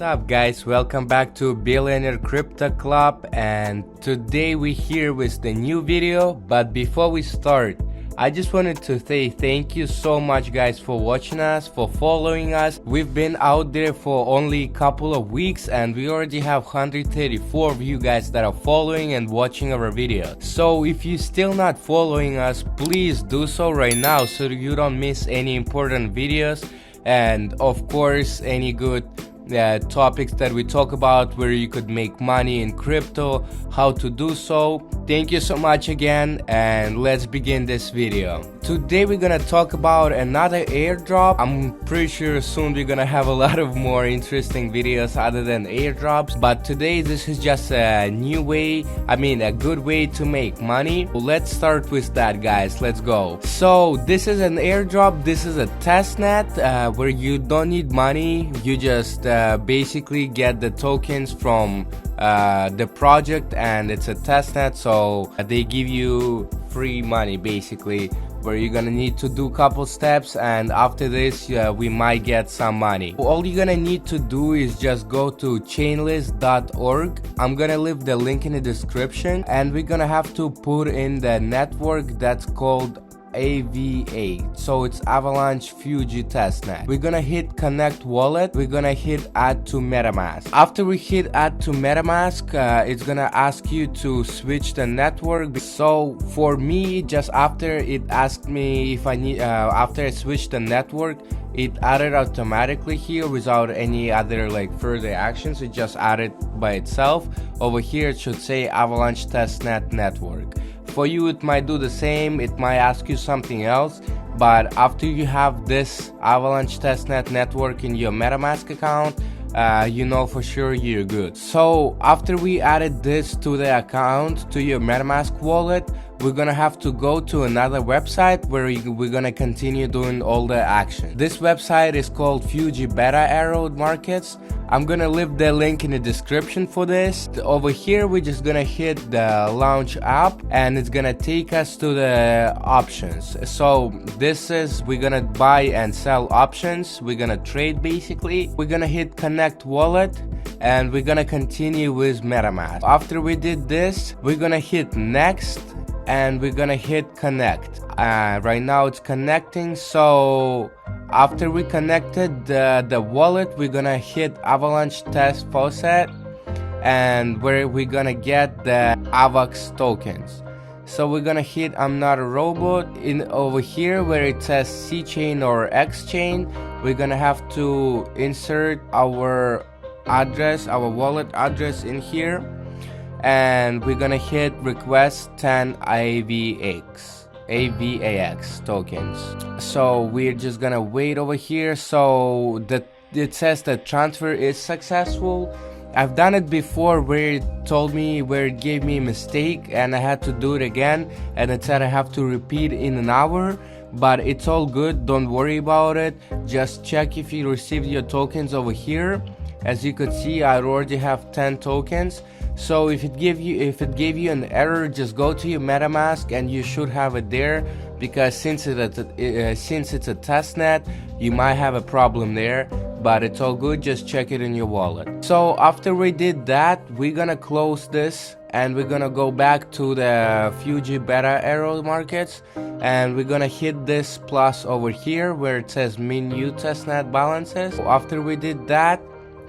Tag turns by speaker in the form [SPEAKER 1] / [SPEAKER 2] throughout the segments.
[SPEAKER 1] What's up guys, welcome back to Billionaire Crypto Club, and today we're here with the new video. But before we start, I just wanted to say thank you so much guys for watching us, for following us. We've been out there for only a couple of weeks and we already have 134 of you guys that are following and watching our videos. So if you're still not following us, please do so right now so you don't miss any important videos, and of course any good topics that we talk about where you could make money in crypto, how to do so. Thank you so much again, and let's begin this video. Today we're gonna talk about another airdrop. I'm pretty sure soon we're gonna have a lot of more interesting videos other than airdrops, but today this is just a new way, a good way to make money. Let's start with that guys, let's go. So this is an airdrop, this is a testnet where you don't need money, you just basically get the tokens from the project, and it's a testnet, so they give you free money basically, where you're gonna need to do a couple steps, and after this we might get some money. All you're gonna need to do is just go to chainlist.org. I'm gonna leave the link in the description, and we're gonna have to put in the network that's called AVA, so it's Avalanche Fuji Testnet. We're gonna hit connect wallet, we're gonna hit add to MetaMask. After we hit add to MetaMask, it's gonna ask you to switch the network. So for me, just after it asked me if I need after I switched the network, it added automatically here without any other further actions. It just added by itself. Over here it should say Avalanche Testnet Network. For you it might do the same, it might ask you something else, but after you have this Avalanche Testnet Network in your MetaMask account, you know for sure you're good. So after we added this to the account, to your MetaMask wallet, we're gonna have to go to another website where we're gonna continue doing all the action. This website is called Fuji Beta Arrow Markets. I'm gonna leave the link in the description for this. Over here we're just gonna hit the launch app, and it's gonna take us to the options. So this is, we're gonna buy and sell options, we're gonna trade basically. We're gonna hit connect wallet, and we're gonna continue with MetaMask. After we did this, we're gonna hit next, and we're gonna hit connect. Right now it's connecting. So after we connected the wallet, we're gonna hit Avalanche Test Faucet, and where we're gonna get the AVAX tokens. So we're gonna hit I'm not a robot. In over here where it says C chain or X chain, we're gonna have to insert our address, our wallet address in here, and we're gonna hit request 10 AVAX tokens. So we're just gonna wait over here. So it says the transfer is successful. I've done it before where it gave me a mistake and I had to do it again, and it said I have to repeat in an hour, but it's all good, don't worry about it. Just check if you received your tokens over here. As you could see, I already have 10 tokens. So if it gave you an error, just go to your MetaMask and you should have it there, because since it's a testnet, you might have a problem there, but it's all good, just check it in your wallet. So after we did that, we're gonna close this, and we're gonna go back to the Fuji Beta Arrow Markets, and we're gonna hit this plus over here where it says min new testnet balances. So after we did that,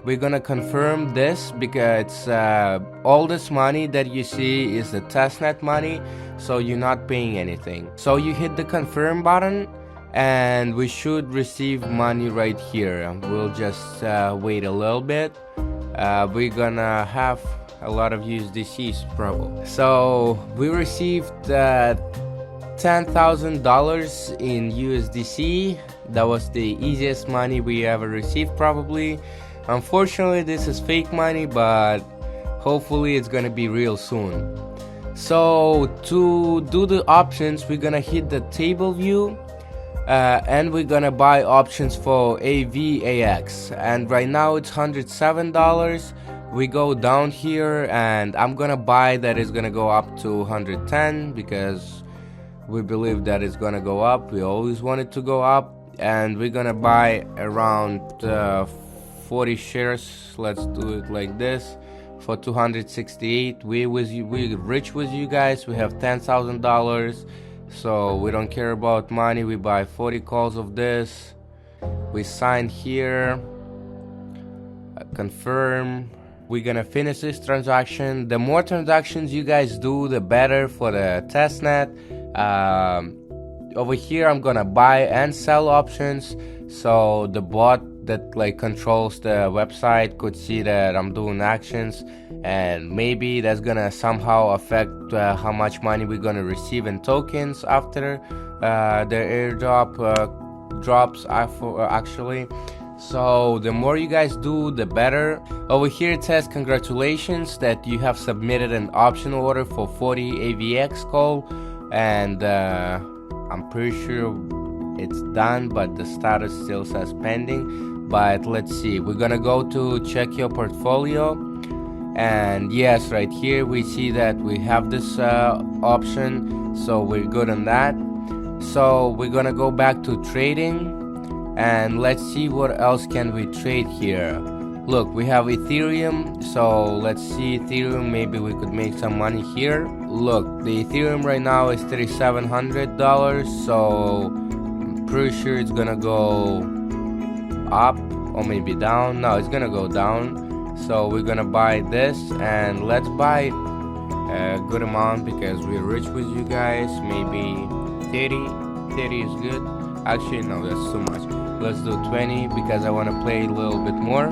[SPEAKER 1] we're gonna confirm this, because it's all this money that you see is the testnet money, so you're not paying anything. So you hit the confirm button, and we should receive money right here. We'll just wait a little bit. We're gonna have a lot of USDCs probably. So we received $10,000 in USDC. That was the easiest money we ever received probably. Unfortunately this is fake money, but hopefully it's gonna be real soon. So to do the options, we're gonna hit the table view, and we're gonna buy options for AVAX, and right now it's $107. We go down here, and I'm gonna buy that is gonna go up to 110, because we believe that it's gonna go up. We always want it to go up, and we're gonna buy around 40 shares. Let's do it like this for 268. We rich with you guys. We have $10,000, so we don't care about money. We buy 40 calls of this. We sign here, confirm. We're gonna finish this transaction. The more transactions you guys do, the better for the testnet. Over here I'm gonna buy and sell options, so the bot that like controls the website could see that I'm doing actions, and maybe that's gonna somehow affect how much money we're gonna receive in tokens after the airdrop drops actually. So the more you guys do, the better. Over here it says congratulations that you have submitted an option order for 40 AVX call, and I'm pretty sure it's done, but the status still says pending. But let's see, we're gonna go to check your portfolio, and yes, right here we see that we have this option, so we're good on that. So we're gonna go back to trading, and let's see what else can we trade here. Look, we have Ethereum, so let's see Ethereum, maybe we could make some money here. Look, the Ethereum right now is $3,700, so I'm pretty sure it's gonna go up or maybe down. No, it's gonna go down, so we're gonna buy this, and let's buy a good amount because we're rich with you guys. Maybe 30 is good. Actually no, that's too much. Let's do 20 because I want to play a little bit more.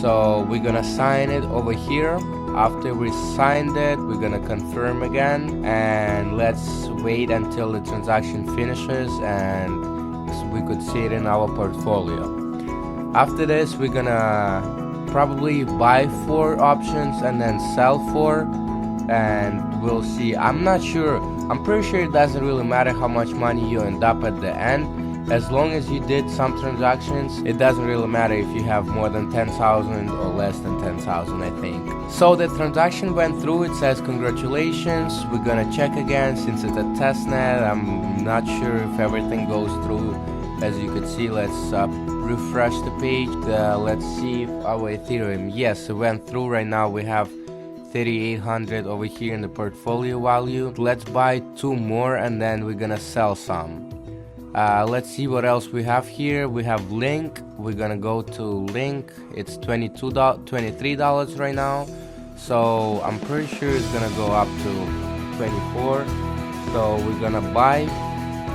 [SPEAKER 1] So we're gonna sign it over here. After we signed it, we're gonna confirm again, and let's wait until the transaction finishes and we could see it in our portfolio. After this, we're gonna probably buy 4 options and then sell 4, and we'll see. I'm not sure. I'm pretty sure it doesn't really matter how much money you end up at the end. As long as you did some transactions, it doesn't really matter if you have more than 10,000 or less than 10,000, I think. So the transaction went through. It says congratulations. We're gonna check again since it's a testnet. I'm not sure if everything goes through. As you can see, let's refresh the page. Let's see if our Ethereum, yes, it went through. Right now we have 3,800 over here in the portfolio value. Let's buy 2 more and then we're gonna sell some. Let's see what else we have here. We have Link. We're gonna go to Link. It's $23 right now, so I'm pretty sure it's gonna go up to 24. So we're gonna buy,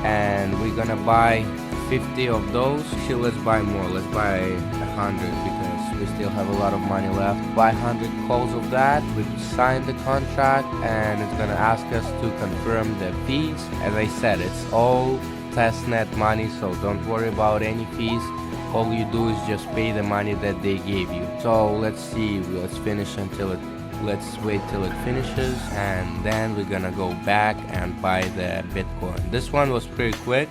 [SPEAKER 1] and we're gonna buy 50 of those. Actually, let's buy more. Let's buy 100 because we still have a lot of money left. Buy 100 calls of that. We signed the contract, and it's gonna ask us to confirm the fees. As I said, it's all testnet money, so don't worry about any fees. All you do is just pay the money that they gave you. So let's see, let's wait till it finishes, and then we're gonna go back and buy the Bitcoin. This one was pretty quick,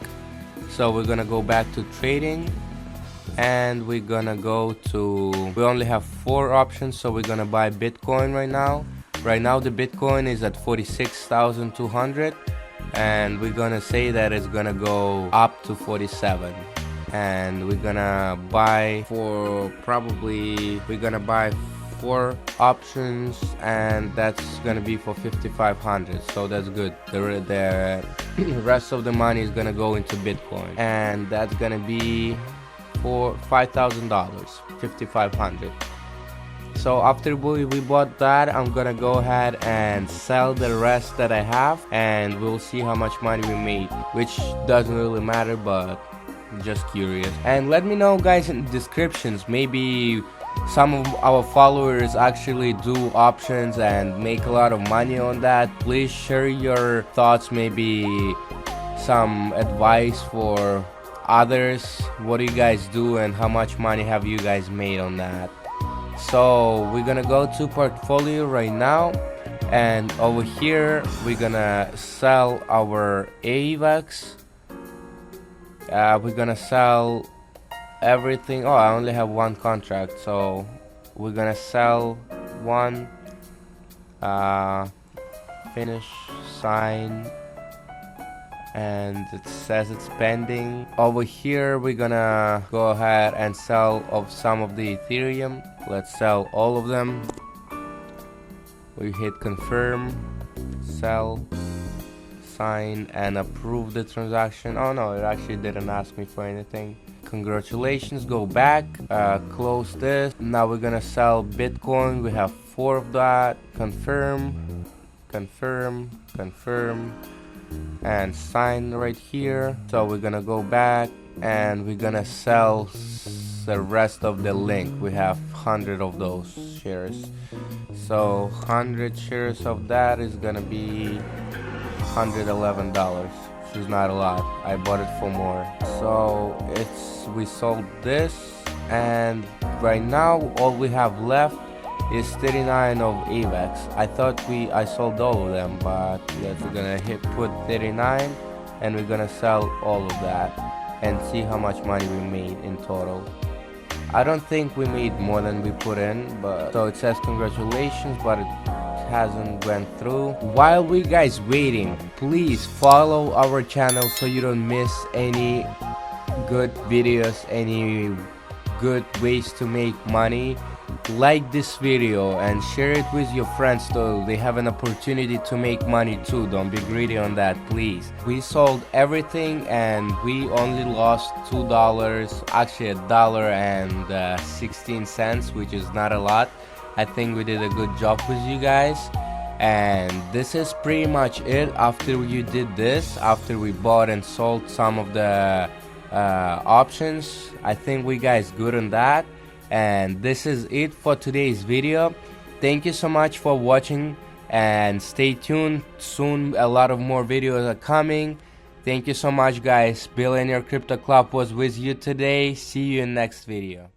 [SPEAKER 1] so we're gonna go back to trading, and we're gonna go to, we only have 4 options, so we're gonna buy Bitcoin right now. Right now the Bitcoin is at 46,200, and we're gonna say that it's gonna go up to 47, and we're gonna buy we're gonna buy 4 options, and that's gonna be for 5,500, so that's good. The rest of the money is gonna go into Bitcoin, and that's gonna be for $5,000, 5,500. So after we bought that, I'm gonna go ahead and sell the rest that I have, and we'll see how much money we made, which doesn't really matter, but just curious. And let me know, guys, in the descriptions, maybe some of our followers actually do options and make a lot of money on that. Please share your thoughts, maybe some advice for others. What do you guys do and how much money have you guys made on that? So we're gonna go to portfolio right now, and over here we're gonna sell our AVAX. We're gonna sell everything. Oh, I only have 1 contract, so we're gonna sell 1, finish, sign, and it says it's pending. Over here we're gonna go ahead and sell of some of the Ethereum. Let's sell all of them. We hit confirm, sell, sign, and approve the transaction. Oh no, it actually didn't ask me for anything. Congratulations, go back, close this. Now we're gonna sell Bitcoin. We have 4 of that. Confirm, confirm, confirm, and sign right here. So we're gonna go back and we're gonna sell the rest of the link. We have 100 of those shares. So 100 shares of that is gonna be $111, which is not a lot. I bought it for more. So we sold this, and right now all we have left is 39 of AVAX. I thought I sold all of them, but yes, we're gonna put 39 and we're gonna sell all of that and see how much money we made in total. I don't think we made more than we put in, but so it says congratulations, but it hasn't went through. While we guys waiting, please follow our channel so you don't miss any good videos, any good ways to make money. Like this video and share it with your friends so they have an opportunity to make money too. Don't be greedy on that, please. We sold everything and we only lost $2, actually $1.16, which is not a lot. I think we did a good job with you guys, and this is pretty much it. After you did this, after we bought and sold some of the options, I think we guys good on that. And this is it for today's video. Thank you so much for watching, and stay tuned. Soon a lot of more videos are coming. Thank you so much guys. Billionaire Crypto Club was with you today. See you in next video.